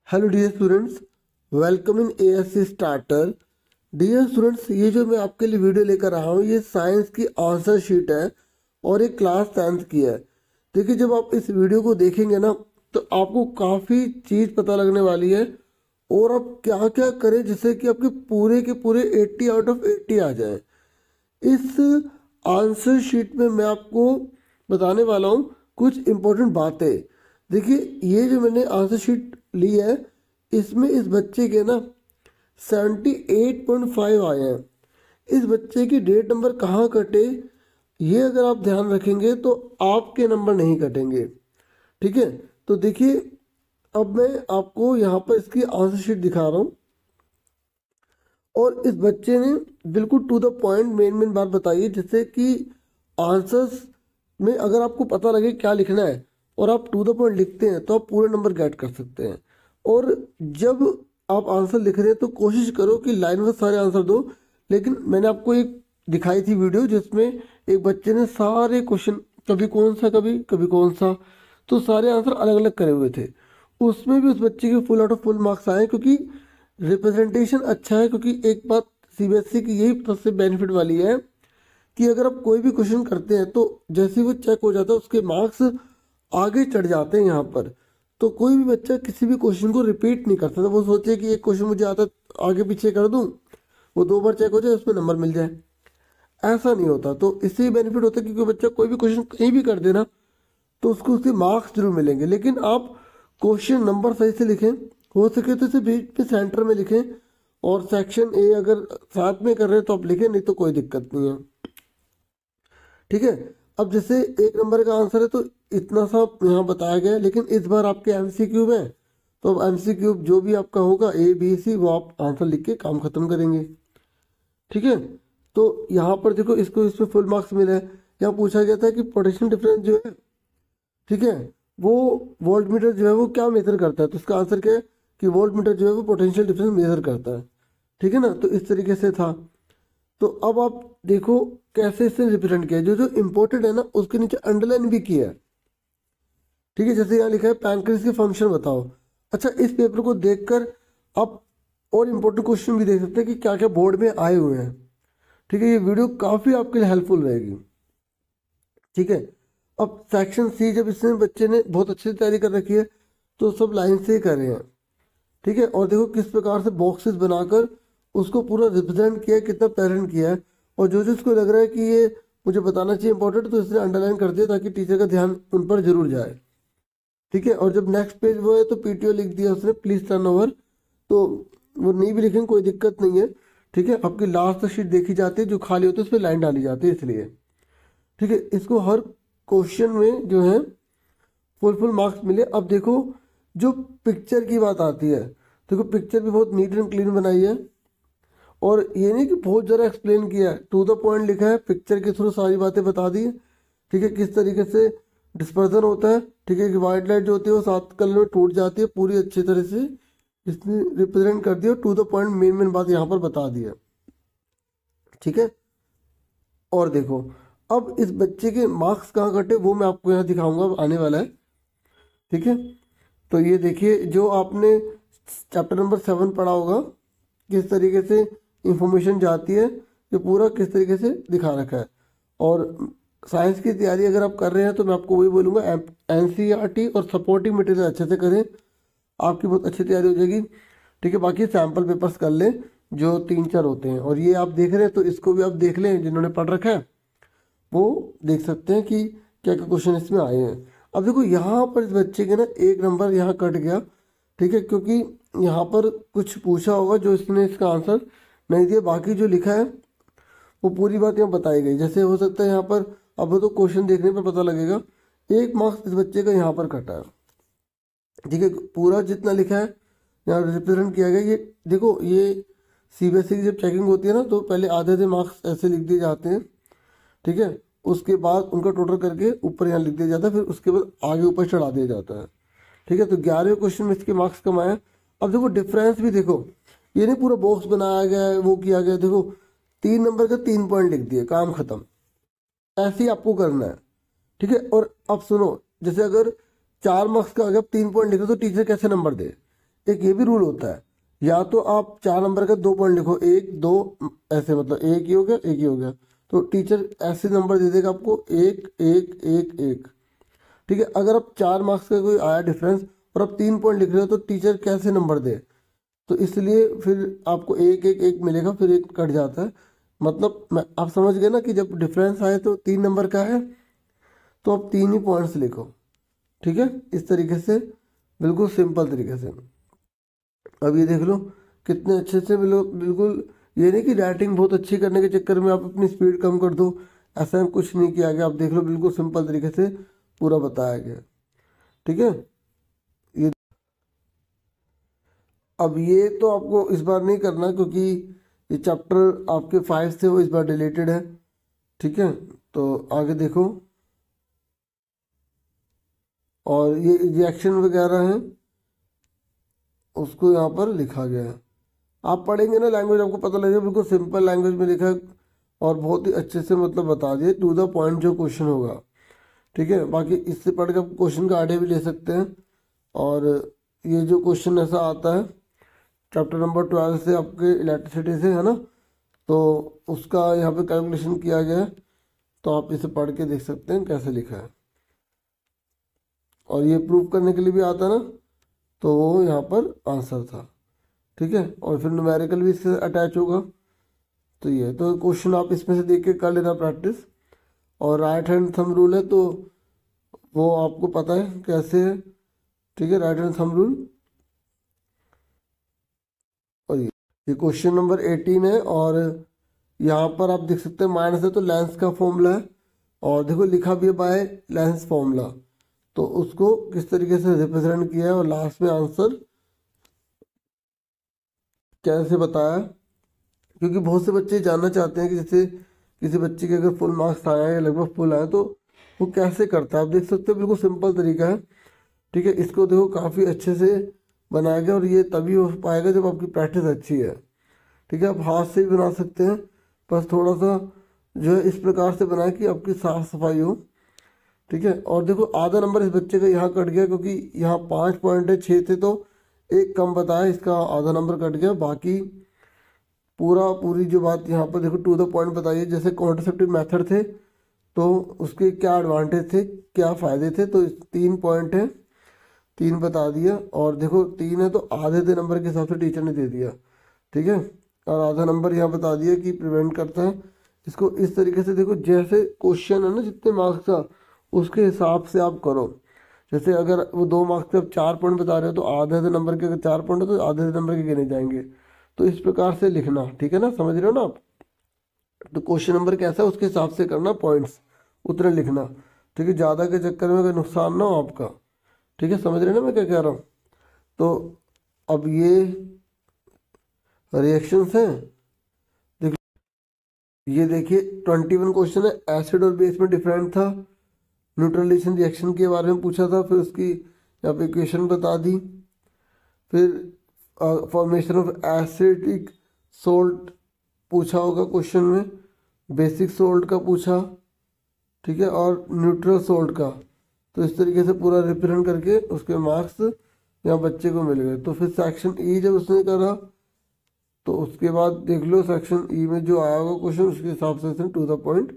Hello dear students, welcome in ASC starter. Dear students, ये जो मैं आपके लिए वीडियो लेकर रहा हूँ ये साइंस की आंसर शीट है और ये क्लास 10th की है। देखिए, जब आप इस वीडियो को देखेंगे ना तो आपको काफ़ी चीज़ पता लगने वाली है और आप क्या क्या करें जिससे कि आपके पूरे के पूरे 80 आउट ऑफ 80 आ जाए। इस आंसर शीट में मैं आपको बताने वाला हूँ कुछ इम्पोर्टेंट बातें। देखिए, ये जो मैंने आंसर शीट ली है इसमें इस बच्चे के ना 78.5 आए हैं। इस बच्चे की डेट नंबर कहाँ कटे ये अगर आप ध्यान रखेंगे तो आपके नंबर नहीं कटेंगे। ठीक है, तो देखिए अब मैं आपको यहाँ पर इसकी आंसर शीट दिखा रहा हूँ और इस बच्चे ने बिल्कुल टू द पॉइंट मेन बात बताई है जिससे कि आंसर्स में अगर आपको पता लगे क्या लिखना है और आप टू द पॉइंट लिखते हैं तो आप पूरे नंबर गेट कर सकते हैं। और जब आप आंसर लिख रहे हैं तो कोशिश करो कि लाइन वाइज सारे आंसर दो। लेकिन मैंने आपको एक दिखाई थी वीडियो जिसमें एक बच्चे ने सारे क्वेश्चन कभी कौन सा कभी कौन सा तो सारे आंसर अलग अलग करे हुए थे। उसमें भी उस बच्चे के full out of full marks आए क्योंकि रिप्रेजेंटेशन अच्छा है। क्योंकि एक बात सीबीएसई की यही सबसे बेनिफिट वाली है कि अगर आप कोई भी क्वेश्चन करते हैं तो जैसे ही वो चेक हो जाता है उसके मार्क्स आगे चढ़ जाते हैं यहाँ पर। तो कोई भी बच्चा किसी भी क्वेश्चन को रिपीट नहीं करता। तो वो सोचे कि एक क्वेश्चन मुझे आता आगे पीछे कर दूं, वो 2 बार चेक हो जाए उसमें नंबर मिल जाए, ऐसा नहीं होता। तो इससे बेनिफिट होता है कि कोई बच्चा कोई भी क्वेश्चन कहीं भी कर देना तो उसको उसके मार्क्स जरूर मिलेंगे। लेकिन आप क्वेश्चन नंबर सही से लिखें, हो सके तो इसे बीच में सेंटर में लिखें और सेक्शन ए अगर साथ में कर रहे हैं तो आप लिखें, नहीं तो कोई दिक्कत नहीं है। ठीक है, अब जैसे 1 नंबर का आंसर है तो इतना सा यहाँ बताया गया है। लेकिन इस बार आपके एमसीक्यू में तो अब एमसीक्यू जो भी आपका होगा ए बी सी वो आप आंसर लिख के काम खत्म करेंगे। ठीक है, तो यहाँ पर देखो इसको इसमें फुल मार्क्स मिले हैं। यहाँ पूछा गया था कि पोटेंशियल डिफरेंस जो है, ठीक है, वो वोल्ट मीटर जो है वो क्या मेजर करता है। तो इसका आंसर क्या है कि वोल्ट मीटर जो है वो पोटेंशियल डिफरेंस मेजर करता है। ठीक है ना, तो इस तरीके से था। तो अब आप देखो कैसे इसे रिप्रेजेंट किया, जो जो इम्पोर्टेंट है ना उसके नीचे अंडरलाइन भी किया है। ठीक है, जैसे यहाँ लिखा है पैनक्रियास के फंक्शन बताओ। अच्छा, इस पेपर को देखकर आप और इम्पोर्टेंट क्वेश्चन भी देख सकते हैं कि क्या क्या बोर्ड में आए हुए हैं। ठीक है, ये वीडियो काफ़ी आपके लिए हेल्पफुल रहेगी। ठीक है, अब सेक्शन सी जब इसमें बच्चे ने बहुत अच्छे से तैयारी कर रखी है तो सब लाइन से ही कर रहे हैं। ठीक है, और देखो किस प्रकार से बॉक्सेस बनाकर उसको पूरा रिप्रेजेंट किया है, कितना प्रेजेंट किया है। और जो जो इसको लग रहा है कि ये मुझे बताना चाहिए इंपॉर्टेंट तो इसने अंडरलाइन कर दिया ताकि टीचर का ध्यान उन पर जरूर जाए। ठीक है, और जब नेक्स्ट पेज वो है तो पीटीओ लिख दिया उसने, प्लीज टर्न ओवर। तो वो नहीं भी लिखेंगे कोई दिक्कत नहीं है। ठीक है, आपकी लास्ट शीट देखी जाती है, जो खाली होती है उस पर लाइन डाली जाती है इसलिए। ठीक है, इसको हर क्वेश्चन में जो है फुल मार्क्स मिले। अब देखो जो पिक्चर की बात आती है, देखो पिक्चर भी बहुत नीट एंड क्लीन बनाई है और ये नहीं कि बहुत ज़्यादा एक्सप्लेन किया है, टू द पॉइंट लिखा है, पिक्चर के थ्रू सारी बातें बता दी है। ठीक है, किस तरीके से डिस्पर्जन होता है। ठीक है, कि वाइट लाइट जो होती है वो 7 कलर में टूट जाती है, पूरी अच्छी तरह से इसने रिप्रेजेंट कर दिया। टू द पॉइंट मेन बात यहाँ पर बता दी है। ठीक है, और देखो अब इस बच्चे के मार्क्स कहाँ कटे वो मैं आपको यहाँ दिखाऊंगा, आने वाला है। ठीक है, तो ये देखिए जो आपने चैप्टर नंबर 7 पढ़ा होगा किस तरीके से इंफॉर्मेशन जाती है, ये पूरा किस तरीके से दिखा रखा है। और साइंस की तैयारी अगर आप कर रहे हैं तो मैं आपको वही बोलूँगा, एनसीईआरटी और सपोर्टिंग मटेरियल अच्छे से करें, आपकी बहुत अच्छी तैयारी हो जाएगी। ठीक है, बाकी सैम्पल पेपर्स कर लें जो 3-4 होते हैं। और ये आप देख रहे हैं तो इसको भी आप देख लें, जिन्होंने पढ़ रखा है वो देख सकते हैं कि क्या क्या क्वेश्चन इसमें आए हैं। अब देखो यहाँ पर इस बच्चे के ना 1 नंबर यहाँ कट गया। ठीक है, क्योंकि यहाँ पर कुछ पूछा होगा जो इसने इसका आंसर नहीं दिया, बाकी जो लिखा है वो पूरी बात यहाँ बताई गई। जैसे हो सकता है यहाँ पर, अब तो क्वेश्चन देखने पर पता लगेगा, 1 मार्क्स इस बच्चे का यहाँ पर कटा है। ठीक है, पूरा जितना लिखा है यहाँ रिप्रेजेंट किया गया। ये देखो, ये सीबीएसई की जब चेकिंग होती है ना तो पहले आधे मार्क्स ऐसे लिख दिए जाते हैं। ठीक है, उसके बाद उनका टोटल करके ऊपर यहाँ लिख दिया जाता है, फिर उसके बाद आगे ऊपर चढ़ा दिया जाता है। ठीक है, तो 11वें क्वेश्चन में इसके मार्क्स कम आए। अब देखो डिफरेंस भी देखो, ये नहीं पूरा बॉक्स बनाया गया है वो किया गया। देखो 3 नंबर का 3 पॉइंट लिख दिए, काम खत्म। ऐसे ही आपको करना है। ठीक है, और अब सुनो, जैसे अगर 4 मार्क्स का अगर 3 पॉइंट लिखे तो टीचर कैसे नंबर दे, एक ये भी रूल होता है, या तो आप 4 नंबर का 2 पॉइंट लिखो, 1 2 ऐसे, मतलब एक ही हो गया, एक ही हो गया, तो टीचर ऐसे नंबर दे देगा आपको 1 1 1 1। ठीक है, अगर आप 4 मार्क्स का कोई आया डिफरेंस और आप 3 पॉइंट लिख रहे हो तो टीचर कैसे नंबर दे, तो इसलिए फिर आपको 1 1 1 मिलेगा, फिर एक कट जाता है। मतलब मैं आप समझ गए ना कि जब डिफरेंस आए तो 3 नंबर का है तो आप 3 ही पॉइंट्स लिखो। ठीक है, इस तरीके से, बिल्कुल सिंपल तरीके से। अब ये देख लो कितने अच्छे से, बिल्कुल ये नहीं कि राइटिंग बहुत अच्छी करने के चक्कर में आप अपनी स्पीड कम कर दो, ऐसा कुछ नहीं किया गया। आप देख लो बिल्कुल सिंपल तरीके से पूरा बताया गया। ठीक है, ये अब ये तो आपको इस बार नहीं करना क्योंकि ये चैप्टर आपके 5 से वो इस बार डिलीटेड है। ठीक है, तो आगे देखो, और ये रिएक्शन वगैरह है उसको यहाँ पर लिखा गया है। आप पढ़ेंगे ना लैंग्वेज आपको पता लगेगा, बिल्कुल सिंपल लैंग्वेज में लिखा है और बहुत ही अच्छे से मतलब बता दिए, टू द पॉइंट जो क्वेश्चन होगा। ठीक है, बाकी इससे पढ़ के आप क्वेश्चन का आइडिया भी ले सकते हैं। और ये जो क्वेश्चन ऐसा आता है चैप्टर नंबर 12 से आपके इलेक्ट्रिसिटी से, है ना, तो उसका यहाँ पे कैलकुलेशन किया गया है, तो आप इसे पढ़ के देख सकते हैं कैसे लिखा है। और ये प्रूव करने के लिए भी आता है ना, तो वो यहाँ पर आंसर था। ठीक है, और फिर न्यूमेरिकल भी इससे अटैच होगा। तो ये तो क्वेश्चन आप इसमें से देख के कर लेना प्रैक्टिस। और राइट हैंड थंब रूल है तो वो आपको पता है कैसे है। ठीक है, राइट हैंड थंब रूल। और ये क्वेश्चन नंबर 18 है, और यहाँ पर आप देख सकते हैं माइनस है तो लेंस का फॉर्मूला है, और देखो लिखा भी है बाय लेंस फॉर्मूला, तो उसको किस तरीके से रिप्रेजेंट किया है, और लास्ट में आंसर कैसे बताया। क्योंकि बहुत से बच्चे जानना चाहते हैं कि जैसे किसी बच्चे के अगर फुल मार्क्स आए या लगभग फुल आए तो वो कैसे करता है। आप देख सकते हो बिल्कुल सिंपल तरीका है। ठीक है, इसको देखो काफ़ी अच्छे से बनाया गया, और ये तभी हो पाएगा जब आपकी प्रैक्टिस अच्छी है। ठीक है, आप हाथ से भी बना सकते हैं, बस थोड़ा सा जो है इस प्रकार से बनाए कि आपकी साफ सफाई हो। ठीक है, और देखो आधा नंबर इस बच्चे का यहाँ कट गया, क्योंकि यहाँ 5 पॉइंट है, 6 थे तो एक कम बताया, इसका आधा नंबर कट गया। बाकी पूरी जो बात यहाँ पर देखो टू द पॉइंट बताइए, जैसे कॉन्ट्रासेप्टिव मेथड थे तो उसके क्या एडवांटेज थे, क्या फ़ायदे थे, तो 3 पॉइंट है, 3 बता दिया। और देखो 3 है तो आधे नंबर के हिसाब से टीचर ने दे दिया। ठीक है, और आधा नंबर यहाँ बता दिया कि प्रिवेंट करता है। इसको इस तरीके से देखो, जैसे क्वेश्चन है ना जितने मार्क्स का उसके हिसाब से आप करो। जैसे अगर वो 2 मार्क्स के आप 4 पॉइंट बता रहे हो तो आधे नंबर के अगर 4 पॉइंट है तो आधे नंबर के गिने जाएंगे। तो इस प्रकार से लिखना, ठीक है ना, समझ रहे हो ना आप। तो क्वेश्चन नंबर कैसा है उसके हिसाब से करना, पॉइंट्स उतने लिखना। ठीक है, ज़्यादा के चक्कर में अगर नुकसान ना हो आपका। ठीक है, समझ रहे हैं ना मैं क्या कह रहा हूँ। तो अब ये रिएक्शंस हैं, ये देखिए 21 क्वेश्चन है, एसिड और बेस में डिफरेंट था, न्यूट्रलाइजेशन रिएक्शन के बारे में पूछा था, फिर उसकी यहाँ पे इक्वेशन बता दी, फिर फॉर्मेशन ऑफ एसिडिक सोल्ट पूछा होगा क्वेश्चन में, बेसिक सोल्ट का पूछा, ठीक है, और न्यूट्रल सोल्ट का। तो इस तरीके से पूरा रिप्रेजेंट करके उसके मार्क्स यहाँ बच्चे को मिल गए। तो फिर सेक्शन ई जब उसने करा तो उसके बाद देख लो सेक्शन ई में जो आया होगा क्वेश्चन उसके हिसाब से उसने टू द पॉइंट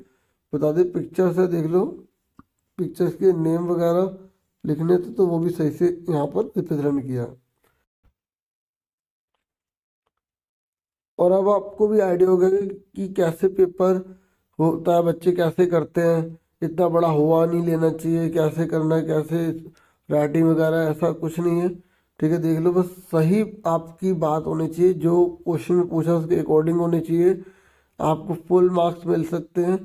बता दे। पिक्चर्स है, देख लो पिक्चर्स के नेम वगैरह लिखने थे तो वो भी सही से यहाँ पर रिप्रेजेंट किया। और अब आपको भी आइडिया होगा कि कैसे पेपर होता है, बच्चे कैसे करते हैं, इतना बड़ा हुआ नहीं लेना चाहिए, कैसे करना है, कैसे राइटिंग वगैरह, ऐसा कुछ नहीं है। ठीक है, देख लो बस सही आपकी बात होनी चाहिए, जो क्वेश्चन में पूछा उसके अकॉर्डिंग होनी चाहिए, आपको फुल मार्क्स मिल सकते हैं।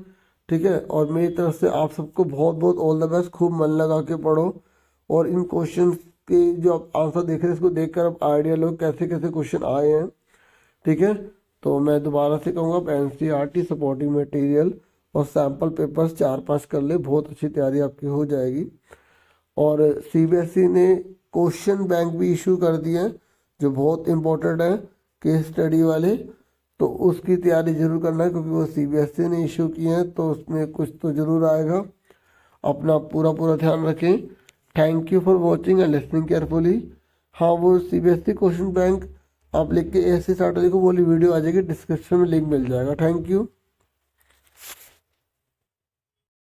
ठीक है, और मेरी तरफ से आप सबको बहुत बहुत ऑल द बेस्ट, खूब मन लगा के पढ़ो, और इन क्वेश्चन के जो आप आंसर देख रहे हैं इसको देखकर आप आइडिया लो कैसे कैसे क्वेश्चन आए हैं। ठीक है, तो मैं दोबारा से कहूँगा आप एनसीईआरटी सपोर्टिंग मटेरियल और सैम्पल पेपर्स 4-5 कर ले, बहुत अच्छी तैयारी आपकी हो जाएगी। और सीबीएसई ने क्वेश्चन बैंक भी इशू कर दिए हैं जो बहुत इंपॉर्टेंट है, केस स्टडी वाले, तो उसकी तैयारी जरूर करना है क्योंकि वो सीबीएसई ने इशू किए हैं, तो उसमें कुछ तो ज़रूर आएगा। अपना पूरा ध्यान रखें। Thank you for watching and listening carefully. हाँ, वो सीबीएसई क्वेश्चन बैंक आप लिख के ऐसे स्टार्ट लिखो, वो वाली वीडियो आ जाएगी, डिस्क्रिप्शन में लिंक मिल जाएगा। Thank you.